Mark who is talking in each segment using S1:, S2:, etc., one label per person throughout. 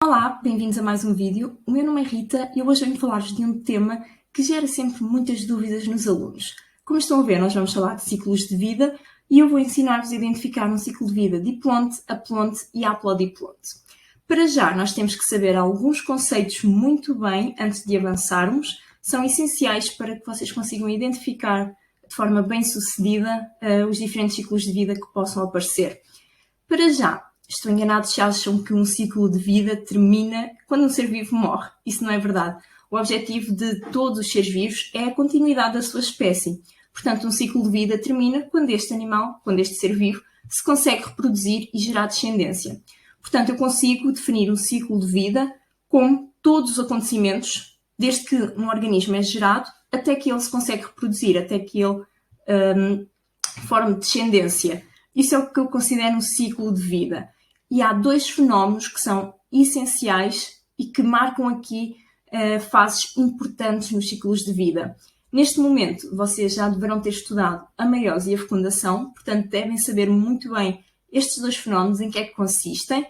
S1: Olá, bem-vindos a mais um vídeo. O meu nome é Rita e eu hoje venho falar-vos de um tema que gera sempre muitas dúvidas nos alunos. Como estão a ver, nós vamos falar de ciclos de vida e eu vou ensinar-vos a identificar um ciclo de vida diplonte, aplonte e aplodiplonte. Para já, nós temos que saber alguns conceitos muito bem antes de avançarmos. São essenciais para que vocês consigam identificar de forma bem-sucedida os diferentes ciclos de vida que possam aparecer. Para já, estão enganados se acham que um ciclo de vida termina quando um ser vivo morre. Isso não é verdade. O objetivo de todos os seres vivos é a continuidade da sua espécie. Portanto, um ciclo de vida termina quando este animal, quando este ser vivo, se consegue reproduzir e gerar descendência. Portanto, eu consigo definir um ciclo de vida como todos os acontecimentos, desde que um organismo é gerado, até que ele se consegue reproduzir, até que ele forme descendência. Isso é o que eu considero um ciclo de vida. E há dois fenómenos que são essenciais e que marcam aqui fases importantes nos ciclos de vida. Neste momento, vocês já deverão ter estudado a meiose e a fecundação, portanto, devem saber muito bem estes dois fenómenos, em que é que consistem.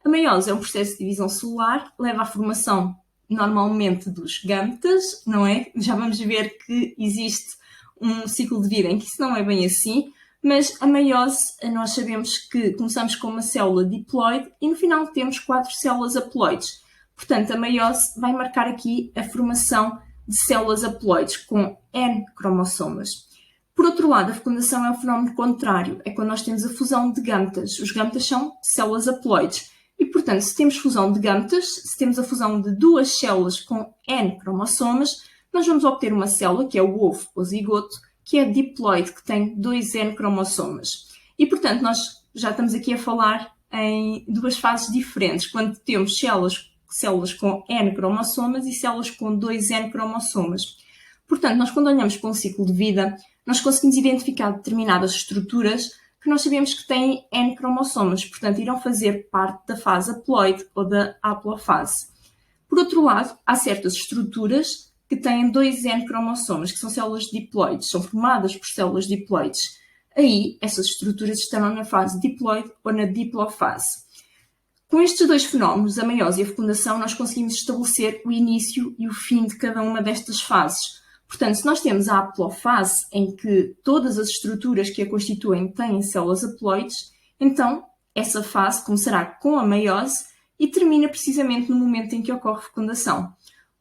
S1: A meiose é um processo de divisão celular, leva à formação, normalmente, dos gâmetas, não é? Já vamos ver que existe um ciclo de vida em que isso não é bem assim. Mas a meiose, nós sabemos que começamos com uma célula diploide e no final temos 4 células haploides. Portanto, a meiose vai marcar aqui a formação de células haploides com N cromossomas. Por outro lado, a fecundação é um fenómeno contrário, é quando nós temos a fusão de gâmetas. Os gâmetas são células haploides. E, portanto, se temos fusão de gâmetas, se temos a fusão de duas células com N cromossomas, nós vamos obter uma célula, que é o ovo ou zigoto, que é diploide, que tem 2N cromossomas. E, portanto, nós já estamos aqui a falar em duas fases diferentes, quando temos células com N cromossomas e células com 2N cromossomas. Portanto, nós quando olhamos para um ciclo de vida, nós conseguimos identificar determinadas estruturas que nós sabemos que têm N cromossomas, portanto, irão fazer parte da fase haploide ou da haplofase. Por outro lado, há certas estruturas que têm 2N cromossomas, que são células diploides, são formadas por células diploides. Aí, essas estruturas estarão na fase diploide ou na diplofase. Com estes dois fenómenos, a meiose e a fecundação, nós conseguimos estabelecer o início e o fim de cada uma destas fases. Portanto, se nós temos a haplofase, em que todas as estruturas que a constituem têm células haploides, então essa fase começará com a meiose e termina precisamente no momento em que ocorre a fecundação.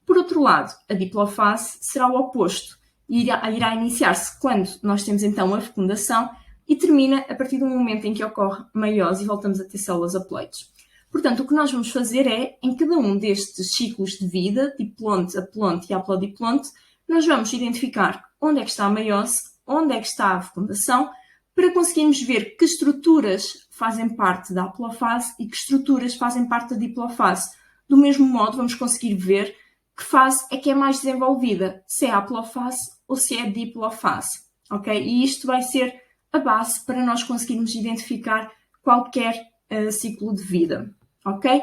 S1: Por outro lado, a diplofase será o oposto e irá iniciar-se quando nós temos então a fecundação e termina a partir do momento em que ocorre a meiose e voltamos a ter células haploides. Portanto, o que nós vamos fazer é, em cada um destes ciclos de vida, diplonte, aplonte e haplodiplonte, nós vamos identificar onde é que está a meiose, onde é que está a fecundação, para conseguirmos ver que estruturas fazem parte da haplofase e que estruturas fazem parte da diplofase. Do mesmo modo, vamos conseguir ver que fase é que é mais desenvolvida, se é a haplofase ou se é a diplofase, ok? E isto vai ser a base para nós conseguirmos identificar qualquer ciclo de vida, ok?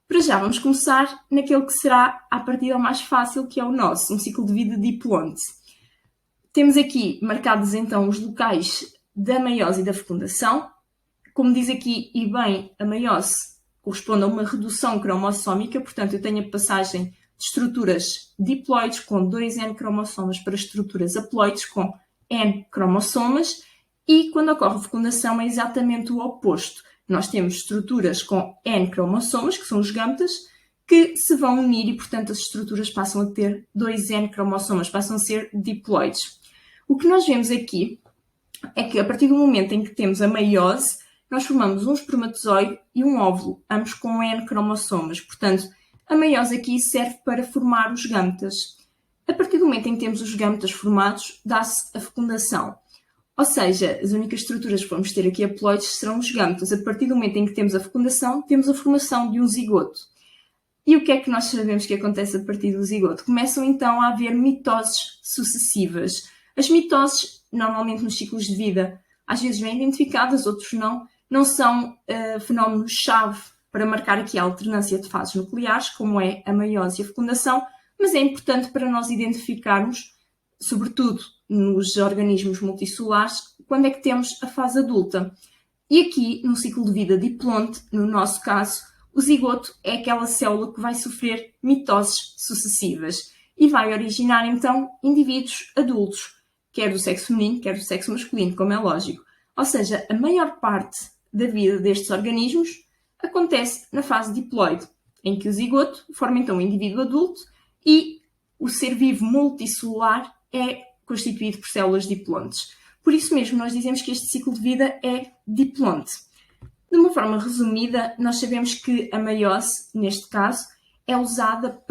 S1: Para já, vamos começar naquele que será a partida mais fácil, que é o nosso, um ciclo de vida diplonte. Temos aqui marcados então os locais da meiose e da fecundação. Como diz aqui, e bem, a meiose corresponde a uma redução cromossómica, portanto eu tenho a passagem de estruturas diploides com 2N cromossomas para estruturas haploides com N cromossomas, e quando ocorre a fecundação é exatamente o oposto. Nós temos estruturas com N cromossomas, que são os gâmetas, que se vão unir e, portanto, as estruturas passam a ter 2N cromossomas, passam a ser diploides. O que nós vemos aqui é que, a partir do momento em que temos a meiose, nós formamos um espermatozoide e um óvulo, ambos com N cromossomas. Portanto, a meiose aqui serve para formar os gâmetas. A partir do momento em que temos os gâmetas formados, dá-se a fecundação. Ou seja, as únicas estruturas que vamos ter aqui haploides serão os gâmetas. A partir do momento em que temos a fecundação, temos a formação de um zigoto. E o que é que nós sabemos que acontece a partir do zigoto? Começam então a haver mitoses sucessivas. As mitoses, normalmente nos ciclos de vida, às vezes bem identificadas, outros não são fenómenos-chave para marcar aqui a alternância de fases nucleares, como é a meiose e a fecundação, mas é importante para nós identificarmos, sobretudo nos organismos multicelulares, quando é que temos a fase adulta. E aqui, no ciclo de vida diplonte, no nosso caso, o zigoto é aquela célula que vai sofrer mitoses sucessivas e vai originar, então, indivíduos adultos, quer do sexo feminino, quer do sexo masculino, como é lógico. Ou seja, a maior parte da vida destes organismos acontece na fase diploide, em que o zigoto forma, então, um indivíduo adulto e o ser vivo multicelular é constituído por células diplontes. Por isso mesmo, nós dizemos que este ciclo de vida é diplonte. De uma forma resumida, nós sabemos que a meiose, neste caso, é usada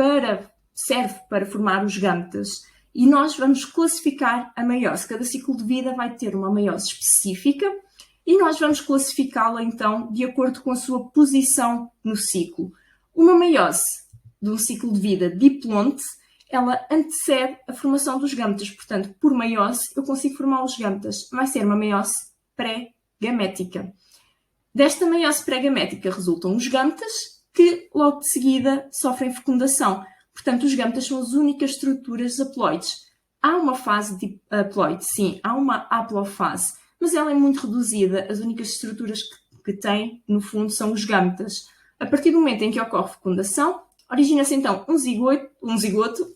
S1: serve para formar os gametas. E nós vamos classificar a meiose. Cada ciclo de vida vai ter uma meiose específica e nós vamos classificá-la, então, de acordo com a sua posição no ciclo. Uma meiose de um ciclo de vida diplonte, ela antecede a formação dos gametas. Portanto, por meiose, eu consigo formar os gametas. Vai ser uma meiose pré-gamética. Desta meiose pré-gamética resultam os gametas, que logo de seguida sofrem fecundação. Portanto, os gametas são as únicas estruturas haploides. Há uma fase de haploide, sim, há uma haplofase, mas ela é muito reduzida. As únicas estruturas que tem, no fundo, são os gametas. A partir do momento em que ocorre fecundação, origina-se então um zigoto,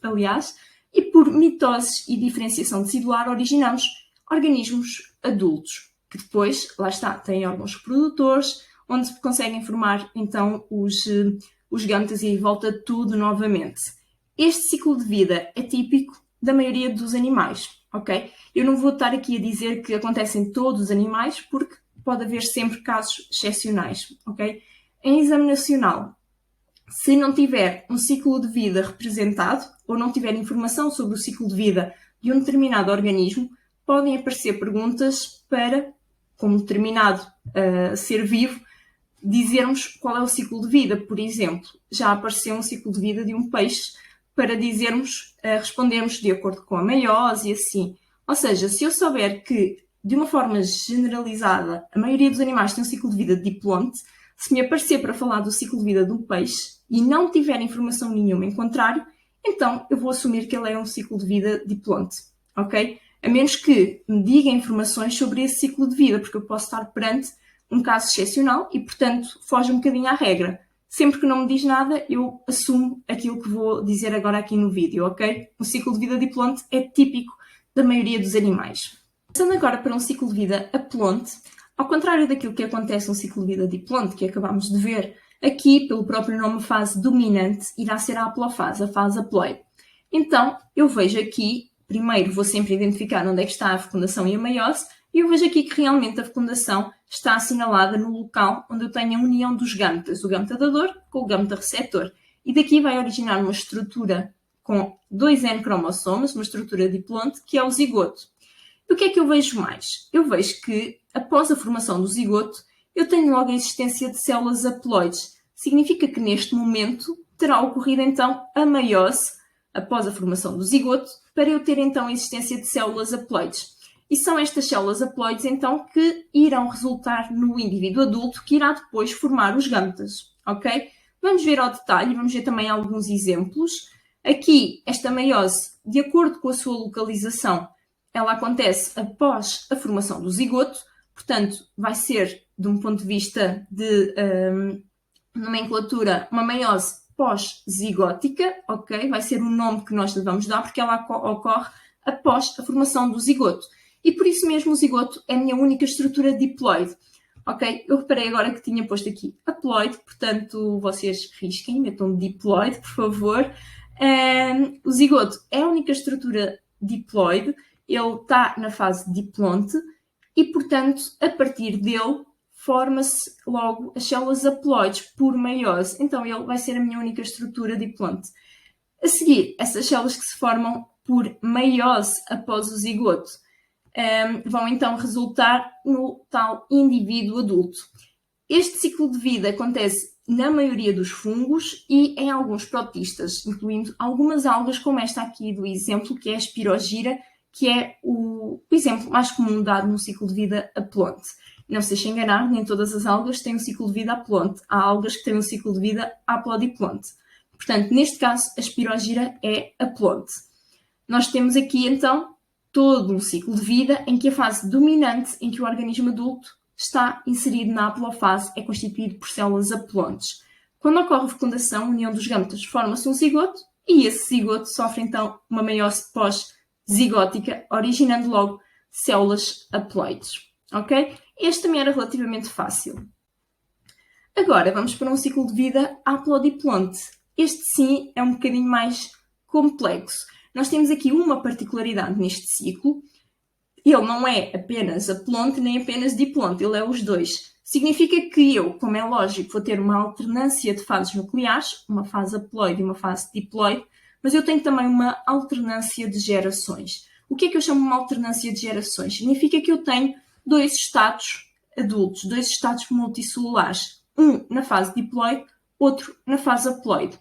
S1: e por mitoses e diferenciação tecidular originamos organismos adultos, que depois, lá está, têm órgãos reprodutores, onde conseguem formar então os gametas e volta tudo novamente. Este ciclo de vida é típico da maioria dos animais, ok? Eu não vou estar aqui a dizer que acontece em todos os animais, porque pode haver sempre casos excepcionais, ok? Em exame nacional, se não tiver um ciclo de vida representado, ou não tiver informação sobre o ciclo de vida de um determinado organismo, podem aparecer perguntas para, como determinado ser vivo, dizermos qual é o ciclo de vida. Por exemplo, já apareceu um ciclo de vida de um peixe para respondermos de acordo com a meiose e assim. Ou seja, se eu souber que, de uma forma generalizada, a maioria dos animais tem um ciclo de vida diplonte, se me aparecer para falar do ciclo de vida de um peixe e não tiver informação nenhuma em contrário, então eu vou assumir que ele é um ciclo de vida diplonte, ok? A menos que me diga informações sobre esse ciclo de vida, porque eu posso estar perante um caso excepcional e, portanto, foge um bocadinho à regra. Sempre que não me diz nada, eu assumo aquilo que vou dizer agora aqui no vídeo, ok? O ciclo de vida diplonte é típico da maioria dos animais. Passando agora para um ciclo de vida aplonte, ao contrário daquilo que acontece no ciclo de vida diplonte, que acabámos de ver, aqui, pelo próprio nome fase dominante, irá ser a haplofase, a fase haploide. Então, eu vejo aqui, primeiro vou sempre identificar onde é que está a fecundação e a meiose, e eu vejo aqui que realmente a fecundação está assinalada no local onde eu tenho a união dos gametas, o gameta dador com o gameta receptor. E daqui vai originar uma estrutura com 2 N cromossomas, uma estrutura diplonte, que é o zigoto. E o que é que eu vejo mais? Eu vejo que, após a formação do zigoto, eu tenho logo a existência de células haploides. Significa que neste momento terá ocorrido então a meiose, após a formação do zigoto, para eu ter então a existência de células haploides. E são estas células haploides então que irão resultar no indivíduo adulto que irá depois formar os gametas, ok? Vamos ver ao detalhe, vamos ver também alguns exemplos. Aqui, esta meiose, de acordo com a sua localização, ela acontece após a formação do zigoto, portanto, vai ser, de um ponto de vista de nomenclatura, uma meiose pós-zigótica, ok? Vai ser o nome que nós lhe vamos dar, porque ela ocorre após a formação do zigoto. E por isso mesmo o zigoto é a minha única estrutura diploide, ok? Eu reparei agora que tinha posto aqui haploide, portanto, vocês risquem, metam diploide, por favor. O zigoto é a única estrutura diploide, ele está na fase diplonte e, portanto, a partir dele forma-se logo as células haploides por meiose. Então, ele vai ser a minha única estrutura diplonte. A seguir, essas células que se formam por meiose após o zigoto vão então resultar no tal indivíduo adulto. Este ciclo de vida acontece na maioria dos fungos e em alguns protistas, incluindo algumas algas, como esta aqui do exemplo, que é a Spirogyra, que é o exemplo mais comum dado no ciclo de vida aplonte. Não se deixem enganar, nem todas as algas têm um ciclo de vida aplonte. Há algas que têm um ciclo de vida aplodiplonte. Portanto, neste caso, a Spirogyra é aplonte. Nós temos aqui, então, todo um ciclo de vida em que a fase dominante, em que o organismo adulto está inserido na haplofase, é constituído por células aplontes. Quando ocorre a fecundação, a união dos gametas, forma-se um zigoto e esse zigoto sofre então uma meiose pós-zigótica, originando logo células haploides. Ok? Este também era relativamente fácil. Agora vamos para um ciclo de vida haplodiplonte. Este sim é um bocadinho mais complexo. Nós temos aqui uma particularidade neste ciclo. Ele não é apenas haplonte nem apenas diplonte, ele é os dois. Significa que eu, como é lógico, vou ter uma alternância de fases nucleares, uma fase haploide e uma fase diploide, mas eu tenho também uma alternância de gerações. O que é que eu chamo de uma alternância de gerações? Significa que eu tenho dois estados adultos, dois estados multicelulares, um na fase diploide, outro na fase haploide.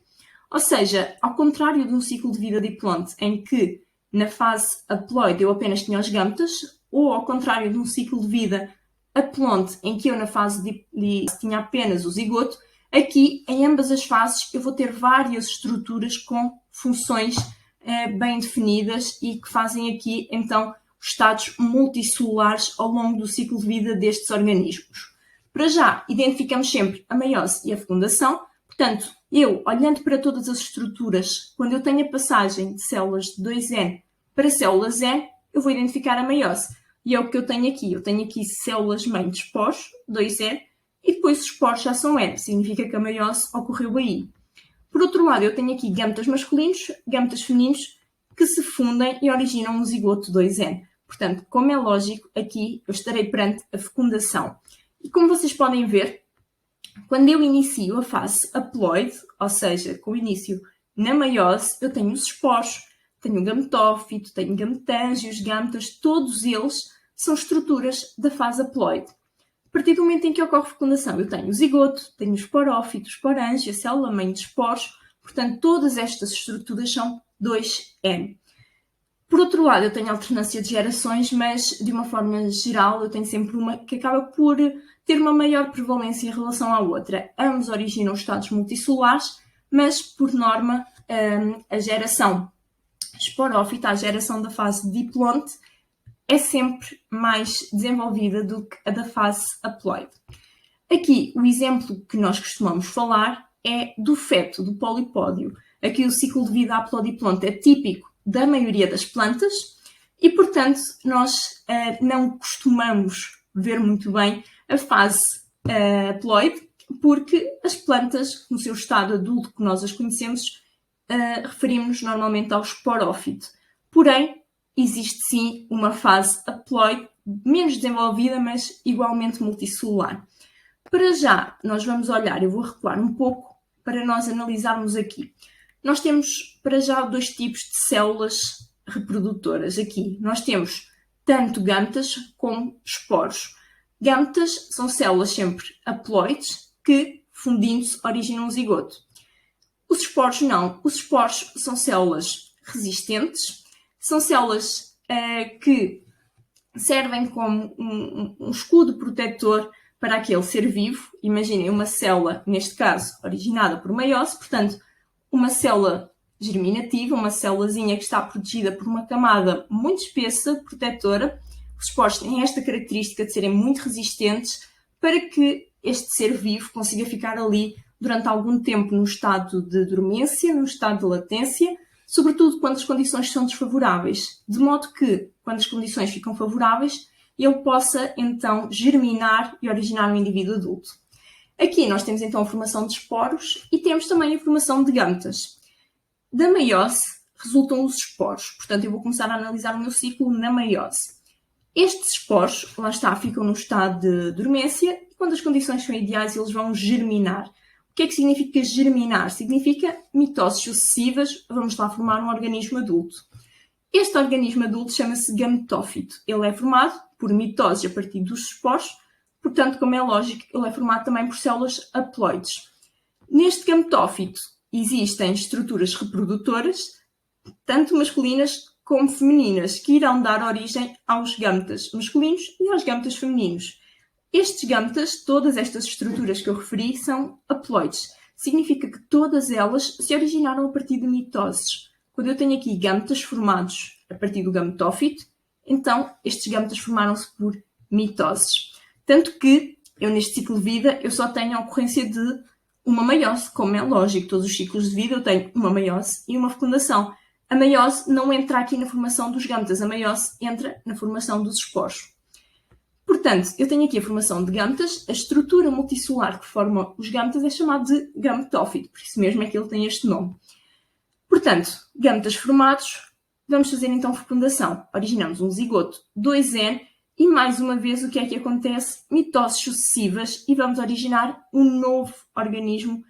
S1: Ou seja, ao contrário de um ciclo de vida diplonte, em que na fase haploide eu apenas tinha os gametas, ou ao contrário de um ciclo de vida haplonte, em que eu na fase diploide tinha apenas o zigoto, aqui em ambas as fases eu vou ter várias estruturas com funções bem definidas e que fazem aqui então estados multicelulares ao longo do ciclo de vida destes organismos. Para já, identificamos sempre a meiose e a fecundação. Portanto, eu, olhando para todas as estruturas, quando eu tenho a passagem de células de 2N para células N, eu vou identificar a meiose. E é o que eu tenho aqui. Eu tenho aqui células-mãe de esporos, 2N, e depois os esporos já são N. Significa que a meiose ocorreu aí. Por outro lado, eu tenho aqui gametas masculinos, gametas femininos, que se fundem e originam um zigoto 2N. Portanto, como é lógico, aqui eu estarei perante a fecundação. E como vocês podem ver, quando eu inicio a fase haploide, ou seja, com o início na meiose, eu tenho os esporos, tenho o gametófito, tenho gametângios, gametas, todos eles são estruturas da fase haploide. A partir do momento em que ocorre fecundação, eu tenho o zigoto, tenho o esporófito, o esporângia, a célula-mãe de esporos, portanto, todas estas estruturas são 2N. Por outro lado, eu tenho alternância de gerações, mas de uma forma geral eu tenho sempre uma que acaba por ter uma maior prevalência em relação à outra. Ambos originam estados multicelulares, mas por norma a geração esporófita, a geração da fase diplonte, é sempre mais desenvolvida do que a da fase haploide. Aqui o exemplo que nós costumamos falar é do feto, do polipódio. Aqui o ciclo de vida haplodiplonte é típico da maioria das plantas e, portanto, nós não costumamos ver muito bem a fase haploide, porque as plantas, no seu estado adulto que nós as conhecemos, referimos-nos normalmente ao esporófito. Porém, existe sim uma fase haploide menos desenvolvida, mas igualmente multicelular. Para já, nós vamos olhar, eu vou recuar um pouco para nós analisarmos aqui. Nós temos, para já, dois tipos de células reprodutoras aqui. Nós temos tanto gametas como esporos. Gametas são células sempre haploides que, fundindo-se, originam um zigoto. Os esporos não. Os esporos são células resistentes, são células que servem como um escudo protetor para aquele ser vivo. Imaginem uma célula, neste caso, originada por meiose, portanto, uma célula germinativa, uma célulazinha que está protegida por uma camada muito espessa, protetora. Os esporos têm esta característica de serem muito resistentes para que este ser vivo consiga ficar ali durante algum tempo no estado de dormência, no estado de latência, sobretudo quando as condições são desfavoráveis, de modo que, quando as condições ficam favoráveis, ele possa então germinar e originar um indivíduo adulto. Aqui nós temos então a formação de esporos e temos também a formação de gametas. Da meiose resultam os esporos, portanto eu vou começar a analisar o meu ciclo na meiose. Estes esporos, lá está, ficam no estado de dormência e quando as condições são ideais eles vão germinar. O que é que significa germinar? Significa mitoses sucessivas, vamos lá formar um organismo adulto. Este organismo adulto chama-se gametófito. Ele é formado por mitose a partir dos esporos, portanto, como é lógico, ele é formado também por células haploides. Neste gametófito existem estruturas reprodutoras, tanto masculinas como femininas, que irão dar origem aos gametas masculinos e aos gametas femininos. Estes gametas, todas estas estruturas que eu referi, são haploides. Significa que todas elas se originaram a partir de mitoses. Quando eu tenho aqui gametas formados a partir do gametófito, então estes gametas formaram-se por mitoses. Tanto que eu neste ciclo de vida eu só tenho a ocorrência de uma meiose, como é lógico, todos os ciclos de vida eu tenho uma meiose e uma fecundação. A meiose não entra aqui na formação dos gametas, a meiose entra na formação dos esporos. Portanto, eu tenho aqui a formação de gametas, a estrutura multicelular que forma os gametas é chamada de gametófito, por isso mesmo é que ele tem este nome. Portanto, gametas formados, vamos fazer então fecundação. Originamos um zigoto 2N e mais uma vez o que é que acontece? Mitoses sucessivas e vamos originar um novo organismo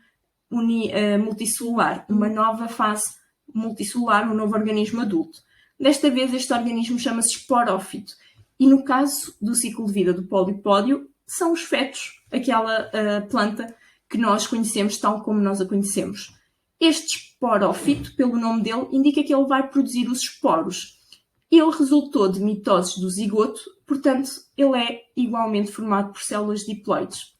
S1: multicelular, uma nova fase multicelular, um novo organismo adulto. Desta vez este organismo chama-se esporófito e no caso do ciclo de vida do polipódio são os fetos, aquela planta que nós conhecemos tal como nós a conhecemos. Este esporófito, pelo nome dele, indica que ele vai produzir os esporos. Ele resultou de mitoses do zigoto, portanto, ele é igualmente formado por células diploides.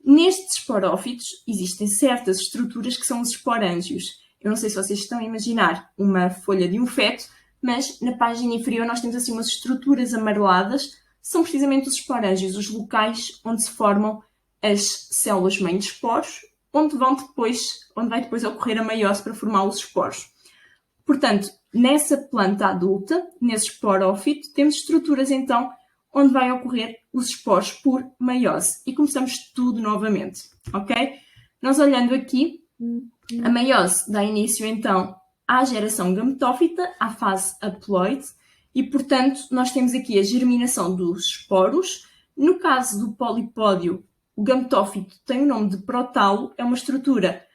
S1: Nestes esporófitos existem certas estruturas que são os esporângios. Eu não sei se vocês estão a imaginar uma folha de um feto, mas na página inferior nós temos assim umas estruturas amareladas. São precisamente os esporângios, os locais onde se formam as células-mãe de esporos, onde vai depois ocorrer a meiose para formar os esporos. Portanto, nessa planta adulta, nesse esporófito, temos estruturas então onde vai ocorrer os esporos por meiose. E começamos tudo novamente, ok? Nós olhando aqui, a meiose dá início então à geração gametófita, à fase haploide, e portanto nós temos aqui a germinação dos esporos. No caso do polipódio, o gametófito tem o nome de protalo, é uma estrutura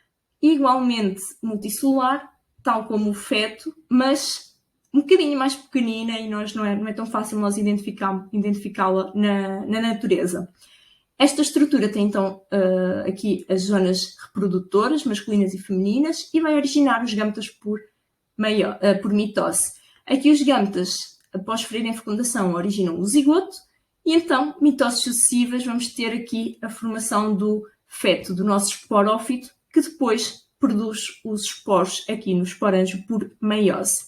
S1: igualmente multicelular, tal como o feto, mas um bocadinho mais pequenina e não é tão fácil nós identificá-la na natureza. Esta estrutura tem então aqui as zonas reprodutoras, masculinas e femininas, e vai originar os gametas por mitose. Aqui os gametas, após sofrerem a fecundação, originam o zigoto, e então, mitoses sucessivas, vamos ter aqui a formação do feto, do nosso esporófito, que depois produz os esporos aqui no esporângio por meiose.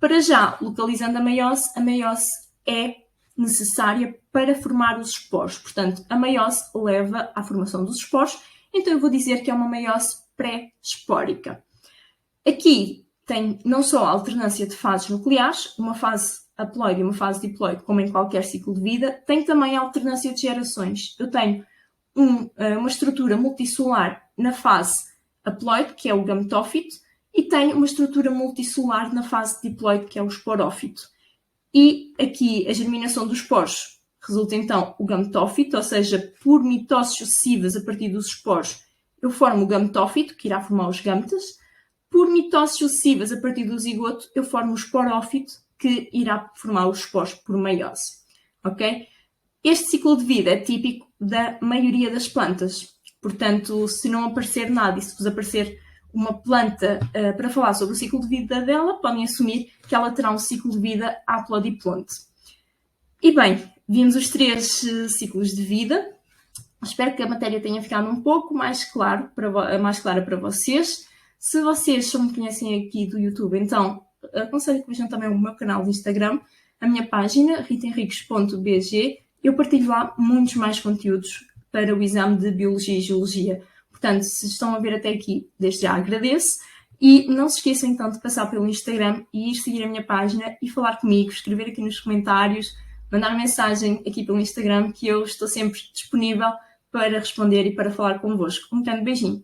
S1: Para já, localizando a meiose é necessária para formar os esporos. Portanto, a meiose leva à formação dos esporos, então eu vou dizer que é uma meiose pré-espórica. Aqui tem não só a alternância de fases nucleares, uma fase haploide e uma fase diploide, como em qualquer ciclo de vida, tem também a alternância de gerações. Eu tenho uma estrutura multicelular na fase haploide, que é o gametófito, e tenho uma estrutura multicelular na fase diploide, que é o esporófito. E aqui a germinação dos esporos resulta então o gametófito, ou seja, por mitoses sucessivas a partir dos esporos, eu formo o gametófito, que irá formar os gametas. Por mitoses sucessivas a partir do zigoto, eu formo o esporófito, que irá formar os esporos por meiose. Ok? Este ciclo de vida é típico da maioria das plantas. Portanto, se não aparecer nada e se vos aparecer uma planta para falar sobre o ciclo de vida dela, podem assumir que ela terá um ciclo de vida haplodiplonte. E bem, vimos os 3 ciclos de vida. Espero que a matéria tenha ficado um pouco mais clara para vocês. Se vocês só me conhecem aqui do YouTube, então aconselho que vejam também o meu canal de Instagram, a minha página, ritahenriques.bg. Eu partilho lá muitos mais conteúdos para o exame de Biologia e Geologia. Portanto, se estão a ver até aqui, desde já agradeço. E não se esqueçam então de passar pelo Instagram e ir seguir a minha página e falar comigo, escrever aqui nos comentários, mandar mensagem aqui pelo Instagram, que eu estou sempre disponível para responder e para falar convosco. Um grande beijinho.